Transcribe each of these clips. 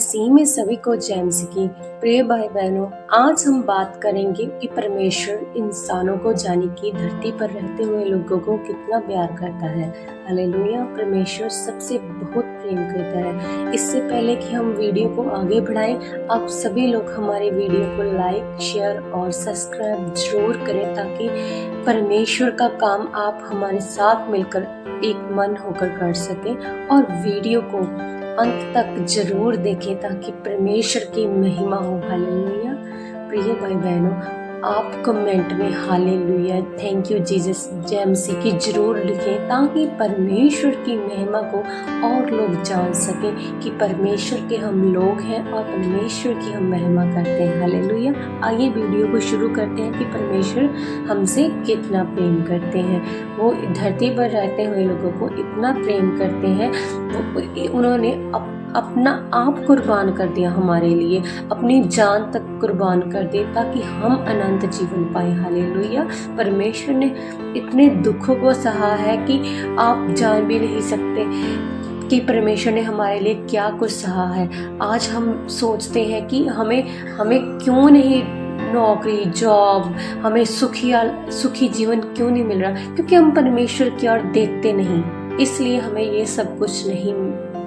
मसीह में सभी को जय मसीह की। प्रिय भाई बहनों, आज हम बात करेंगे कि परमेश्वर इंसानों को, जाने की धरती पर रहते हुए लोगों को कितना प्यार करता है। हालेलुया। परमेश्वर सबसे बहुत प्रेम करता है। इससे पहले कि हम वीडियो को आगे बढ़ाएं, आप सभी लोग हमारे वीडियो को लाइक, शेयर और सब्सक्राइब जरूर करें, ताकि परमेश्वर का काम आप हमारे साथ मिलकर एक मन होकर कर सकें। और वीडियो को अंत तक जरूर देखें ताकि परमेश्वर की महिमा हो। हालेलुया। प्रिय भाई बहनों, आप कमेंट में हालेलुया, थैंक यू जीसस, जय मसीह की जरूर लिखें, ताकि परमेश्वर की महिमा को और लोग जान सकें कि परमेश्वर के हम लोग हैं और परमेश्वर की हम महिमा करते हैं। हालेलुया। आइए वीडियो को शुरू करते हैं कि परमेश्वर हमसे कितना प्रेम करते हैं। वो धरती पर रहते हुए लोगों को इतना प्रेम करते हैं, उन्होंने अपना आप कुर्बान कर दिया हमारे लिए, अपनी जान तक कुर्बान कर दी ताकि हम अनंत जीवन पाए। हालेलुया। परमेश्वर ने इतने दुखों को सहा है कि आप जान भी नहीं सकते कि परमेश्वर ने हमारे लिए क्या कुछ सहा है। आज हम सोचते हैं कि हमें क्यों नहीं नौकरी, जॉब, हमें सुखी जीवन क्यों नहीं मिल रहा, क्योंकि हम परमेश्वर की ओर देखते नहीं, इसलिए हमें ये सब कुछ नहीं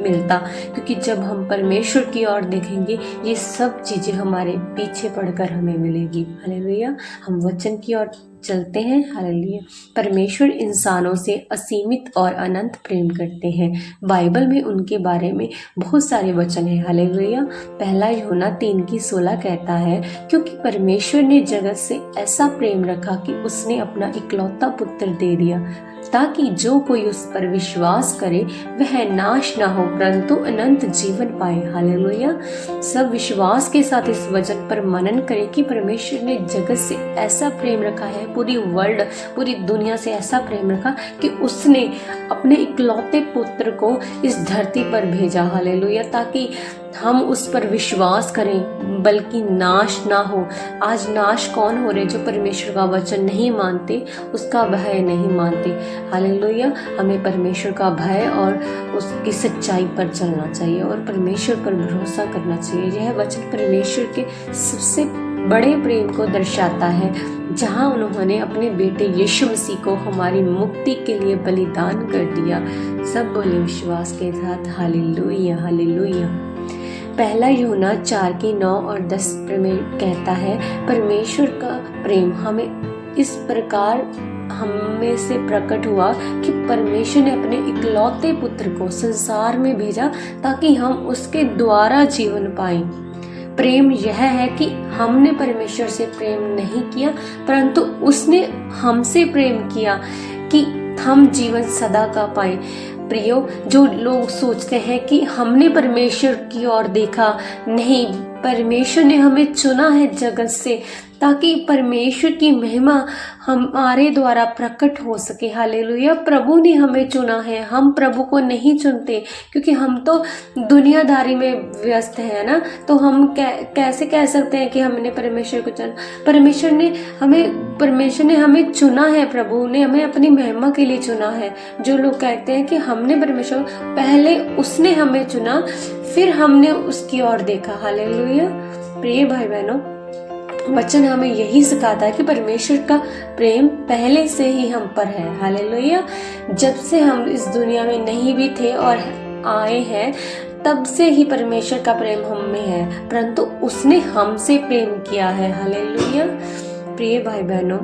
मिलता। क्योंकि जब हम परमेश्वर की ओर देखेंगे, ये सब चीजें हमारे पीछे पड़कर हमें मिलेगी। हालेलुया। हम वचन की ओर चलते हैं। हालेलुया। परमेश्वर इंसानों से असीमित और अनंत प्रेम करते हैं। बाइबल में उनके बारे में बहुत सारे वचन हैं। हालेलुया। पहला यूहन्ना 3:16 कहता है, क्योंकि परमेश्वर ने जगत से ऐसा प्रेम रखा कि उसने अपना इकलौता पुत्र दे दिया, ताकि जो कोई उस पर विश्वास करे वह नाश ना हो परंतु अनंत जीवन पाए। हालेलुया। सब विश्वास के साथ इस वचन पर मनन करें कि परमेश्वर ने जगत से ऐसा प्रेम रखा है, पूरी दुनिया से ऐसा प्रेम रखा कि उसने अपने इकलौते पुत्र को इस धरती पर भेजा। हालेलुया। ताकि हम उस पर विश्वास करें, बल्कि नाश ना हो। आज नाश कौन हो रहे? जो परमेश्वर का वचन नहीं मानते, उसका भय नहीं मानते। हालेलुया। हमें परमेश्वर का भय और उसकी सच्चाई पर चलना चाहिए और परमेश्वर पर भरोसा करना चाहिए। यह वचन परमेश्वर के सबसे बड़े प्रेम को दर्शाता है, जहां उन्होंने अपने बेटे यीशु मसीह को हमारी मुक्ति के लिए बलिदान कर दिया। सब बोले विश्वास के साथ हालेलुया, हालेलुया। पहला यूहन्ना 4:9 और 10 में कहता है, परमेश्वर का प्रेम हमें इस प्रकार हमें से प्रकट हुआ कि परमेश्वर ने अपने इकलौते पुत्र को संसार में भेजा ताकि हम उसके द्वारा जीवन पाएं। प्रेम यह है कि हमने परमेश्वर से प्रेम नहीं किया, परंतु उसने हमसे प्रेम किया कि हम जीवन सदा का पाए। प्रियो, जो लोग सोचते हैं कि हमने परमेश्वर की ओर देखा, नहीं, परमेश्वर ने हमें चुना है जगत से ताकि परमेश्वर की महिमा हमारे द्वारा प्रकट हो सके। हालेलुया। प्रभु ने हमें चुना है, हम प्रभु को नहीं चुनते, क्योंकि हम तो दुनियादारी में व्यस्त हैं ना। तो हम कैसे कह सकते हैं कि हमने परमेश्वर को चुना? परमेश्वर ने हमें चुना है, प्रभु ने हमें अपनी महिमा के लिए चुना है। जो लोग कहते हैं कि हमने परमेश्वर, पहले उसने हमें चुना, फिर हमने उसकी ओर देखा। हालेलुया। प्रिय भाई बहनों, वचन हमें यही सिखाता है कि परमेश्वर का प्रेम पहले से ही हम पर है। हालेलुया। जब से हम इस दुनिया में नहीं भी थे और आए हैं, तब से ही परमेश्वर का प्रेम हम में है, परंतु उसने हमसे प्रेम किया है। हालेलुया। प्रिय भाई बहनों,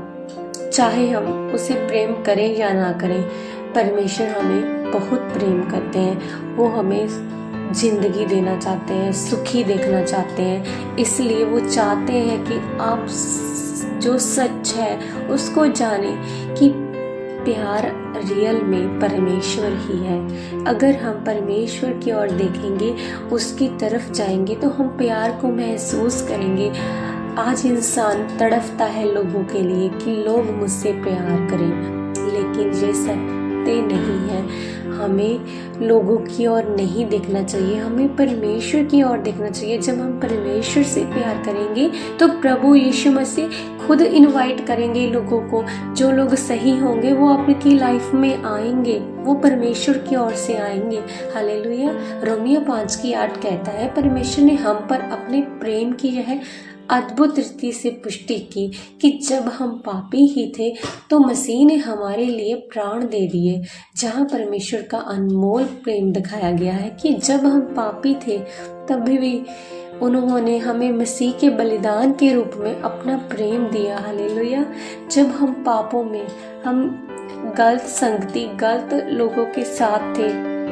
चाहे हम उसे प्रेम करें या ना करें, परमेश्वर हमें बहुत प्रेम करते हैं। वो हमें जिंदगी देना चाहते हैं, सुखी देखना चाहते हैं, इसलिए वो चाहते हैं कि आप जो सच है उसको जाने कि प्यार रियल में परमेश्वर ही है। अगर हम परमेश्वर की ओर देखेंगे, उसकी तरफ जाएंगे, तो हम प्यार को महसूस करेंगे। आज इंसान तड़पता है लोगों के लिए कि लोग मुझसे प्यार करें, लेकिन ये सत्य नहीं है। हमें लोगों की ओर नहीं देखना चाहिए, हमें परमेश्वर की ओर देखना चाहिए। जब हम परमेश्वर से प्यार करेंगे तो प्रभु यीशु मसीह खुद इनवाइट करेंगे लोगों को। जो लोग सही होंगे वो आपकी लाइफ में आएंगे, वो परमेश्वर की ओर से आएंगे। हालेलुया। रोमियो 5:8 कहता है, परमेश्वर ने हम पर अपने प्रेम की यह अद्भुत रीति से पुष्टि की कि जब हम पापी ही थे तो मसीह ने हमारे लिए प्राण दे दिए। जहाँ परमेश्वर का अनमोल प्रेम दिखाया गया है कि जब हम पापी थे तभी भी उन्होंने हमें मसीह के बलिदान के रूप में अपना प्रेम दिया। हालेलुया। जब हम पापों में, हम गलत संगति, गलत लोगों के साथ थे,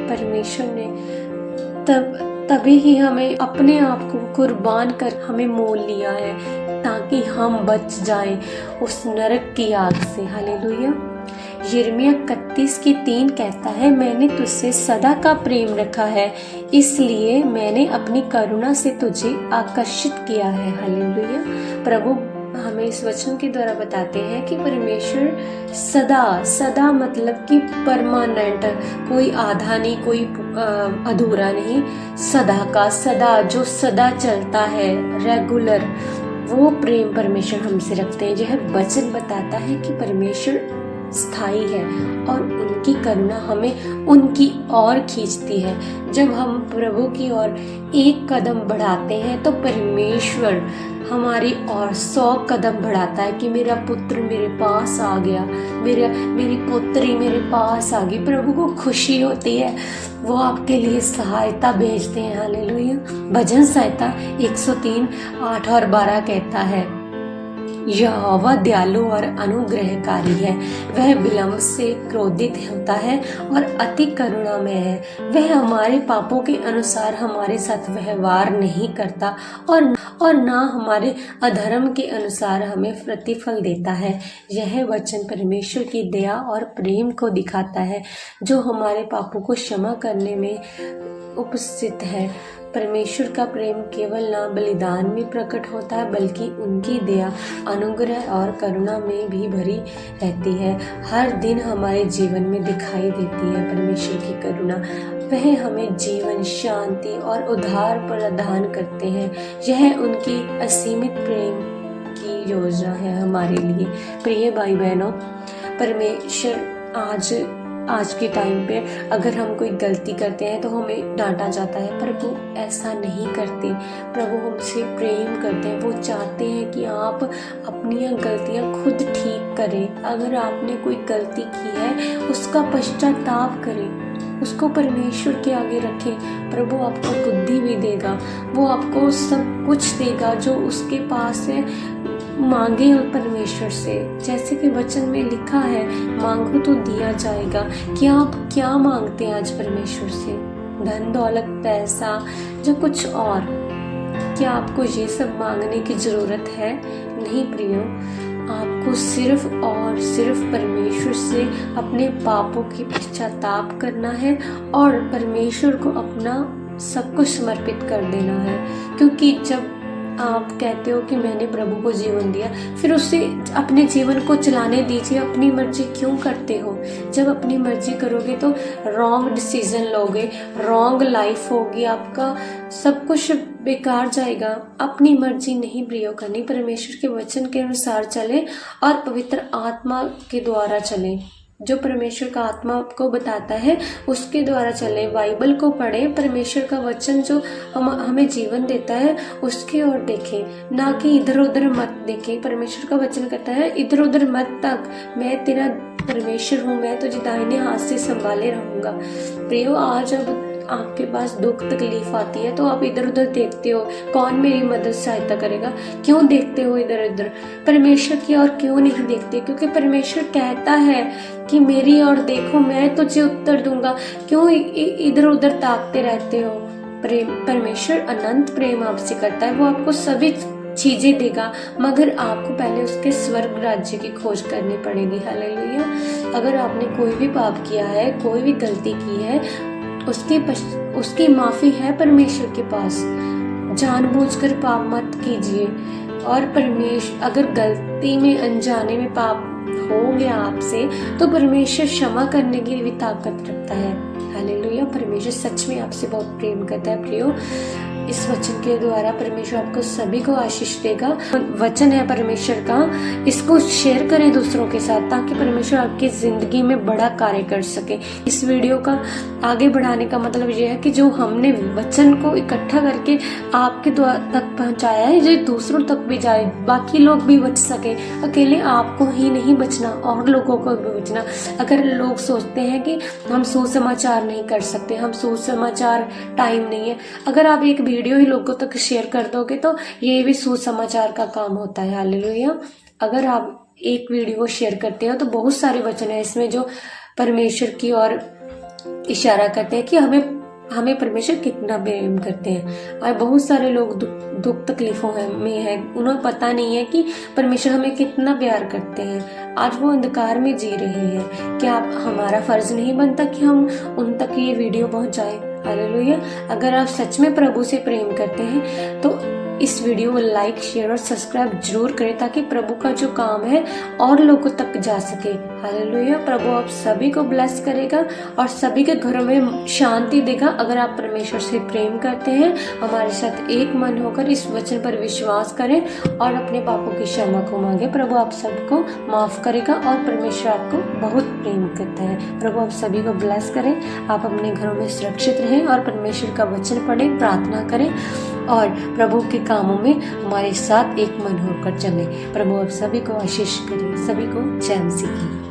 परमेश्वर ने तभी ही हमें अपने आप को कुर्बान कर हमें मोल लिया है ताकि हम बच जाएं उस नरक की आग से। हालेलुया। यिर्मयाह 31:3 कहता है, मैंने तुझसे सदा का प्रेम रखा है, इसलिए मैंने अपनी करुणा से तुझे आकर्षित किया है। हालेलुया। प्रभु हमें इस वचन के द्वारा बताते हैं कि परमेश्वर सदा मतलब कि परमानेंट, कोई आधा नहीं, कोई अधूरा नहीं, सदा का सदा, जो सदा चलता है, रेगुलर, वो प्रेम परमेश्वर हमसे रखते हैं। यह वचन बताता है कि परमेश्वर स्थायी है और उनकी करुणा हमें उनकी ओर खींचती है। जब हम प्रभु की ओर एक कदम बढ़ाते हैं तो परमेश्वर हमारी ओर 100 कदम बढ़ाता है कि मेरा पुत्र मेरे पास आ गया, मेरी पुत्री मेरे पास आ गई। प्रभु को खुशी होती है, वो आपके लिए सहायता भेजते हैं। हालेलुया। भजन संहिता 103:8-12 कहता है, यहोवा दयालु और अनुग्रहकारी है, वह विलंब से क्रोधित होता है और अति करुणामय है। वह हमारे पापों के अनुसार हमारे साथ व्यवहार नहीं करता और ना हमारे अधर्म के अनुसार हमें प्रतिफल देता है। यह वचन परमेश्वर की दया और प्रेम को दिखाता है, जो हमारे पापों को क्षमा करने में उपस्थित है। परमेश्वर का प्रेम केवल ना बलिदान में प्रकट होता है, बल्कि उनकी दया, अनुग्रह और करुणा में भी भरी रहती है। हर दिन हमारे जीवन में दिखाई देती है परमेश्वर की करुणा। वह हमें जीवन, शांति और उद्धार प्रदान करते हैं। यह उनकी असीमित प्रेम की योजना है हमारे लिए। प्रिय भाई बहनों, परमेश्वर आज के टाइम पे अगर हम कोई गलती करते हैं तो हमें डांटा जाता है। प्रभु ऐसा नहीं करते, प्रभु हमसे प्रेम करते हैं। वो चाहते हैं कि आप अपनी गलतियां खुद ठीक करें। अगर आपने कोई गलती की है उसका पश्चाताप करें, उसको परमेश्वर के आगे रखें। प्रभु आपको बुद्धि भी देगा, वो आपको सब कुछ देगा जो उसके पास है। मांगे और परमेश्वर से, जैसे कि वचन में लिखा है, मांगो तो दिया जाएगा। क्या आप क्या मांगते हैं आज परमेश्वर से? धन दौलत, पैसा, जो कुछ और? क्या आपको ये सब मांगने की जरूरत है? नहीं प्रियो, आपको सिर्फ और सिर्फ परमेश्वर से अपने पापों की पश्चाताप करना है और परमेश्वर को अपना सब कुछ समर्पित कर देना है। क्योंकि जब आप कहते हो कि मैंने प्रभु को जीवन दिया, फिर उसे अपने जीवन को चलाने दीजिए। अपनी मर्जी क्यों करते हो? जब अपनी मर्जी करोगे तो रॉन्ग डिसीजन लोगे, रॉन्ग लाइफ होगी, आपका सब कुछ बेकार जाएगा। अपनी मर्जी नहीं प्रयोग करनी, परमेश्वर के वचन के अनुसार चले और पवित्र आत्मा के द्वारा चले। जो परमेश्वर का आत्मा आपको बताता है उसके द्वारा चले। बाइबल को पढ़े, परमेश्वर का वचन जो हमें जीवन देता है उसकी ओर देखें, ना कि इधर उधर मत देखें। परमेश्वर का वचन कहता है इधर उधर मत तक, मैं तेरा परमेश्वर हूँ, मैं तुझे दाहिने हाथ से संभाले रहूंगा। प्रियो, आज अब आपके पास दुख तकलीफ आती है तो आप इधर उधर देखते हो, कौन मेरी मदद सहायता करेगा? क्यों देखते हो इधर उधर? परमेश्वर की ओर क्यों नहीं देखते? क्योंकि परमेश्वर कहता है कि मेरी ओर देखो, मैं तुझे उत्तर दूंगा। क्यों इधर उधर ताकते रहते हो? परमेश्वर अनंत प्रेम आपसे करता है, वो आपको सभी चीजें देगा, मगर आपको पहले उसके स्वर्ग राज्य की खोज करनी पड़ेगी। हालेलुया। अगर आपने कोई भी पाप किया है, कोई भी गलती की है, उसकी माफी है परमेश्वर के पास। जानबूझकर पाप मत कीजिए। और परमेश्वर, अगर गलती में अनजाने में पाप हो गया आपसे, तो परमेश्वर क्षमा करने की भी ताकत रखता है। हालेलुया। परमेश्वर सच में आपसे बहुत प्रेम करता है। प्रियो, इस वचन के द्वारा परमेश्वर आपको सभी को आशीष देगा। वचन है परमेश्वर का, इसको शेयर करें दूसरों के साथ ताकि परमेश्वर आपकी जिंदगी में बड़ा कार्य कर सके। इस वीडियो का आगे बढ़ाने का मतलब यह है कि जो हमने वचन को इकट्ठा करके आपके तक पहुंचाया है, जो दूसरों तक भी जाए, बाकी लोग भी बच सके। अकेले आपको ही नहीं बचना, और लोगों को भी बचना। अगर लोग सोचते हैं कि हम सुसमाचार नहीं कर सकते, हम सुसमाचार टाइम नहीं है, अगर आप एक वीडियो ही लोगों तक शेयर कर दोगे तो ये भी सुसमाचार का काम होता है। हालेलुया। अगर आप एक वीडियो शेयर करते हो तो बहुत सारे वचन है इसमें जो परमेश्वर की ओर इशारा करते हैं कि हमें परमेश्वर कितना प्रेम करते हैं। और बहुत सारे लोग दुख तकलीफों में है, उन्हें पता नहीं है कि परमेश्वर हमें कितना प्यार करते हैं। आज वो अंधकार में जी रहे हैं। क्या हमारा फर्ज नहीं बनता कि हम उन तक ये वीडियो पहुंचाएं? हालेलुया। अगर आप सच में प्रभु से प्रेम करते हैं तो इस वीडियो को लाइक, शेयर और सब्सक्राइब जरूर करें ताकि प्रभु का जो काम है और लोगों तक जा सके। हालेलुया। प्रभु आप सभी को ब्लेस करेगा और सभी के घरों में शांति देगा। अगर आप परमेश्वर से प्रेम करते हैं, हमारे साथ एक मन होकर इस वचन पर विश्वास करें और अपने पापों की क्षमा को मांगे। प्रभु आप सबको माफ करेगा और परमेश्वर आपको बहुत प्रेम करता है। प्रभु आप सभी को ब्लेस करें। आप अपने घरों में सुरक्षित रहें और परमेश्वर का वचन पढ़ें, प्रार्थना करें और प्रभु के कामों में हमारे साथ एक मन होकर चले। प्रभु आप सभी को आशीष करें। सभी को जय मसीह की।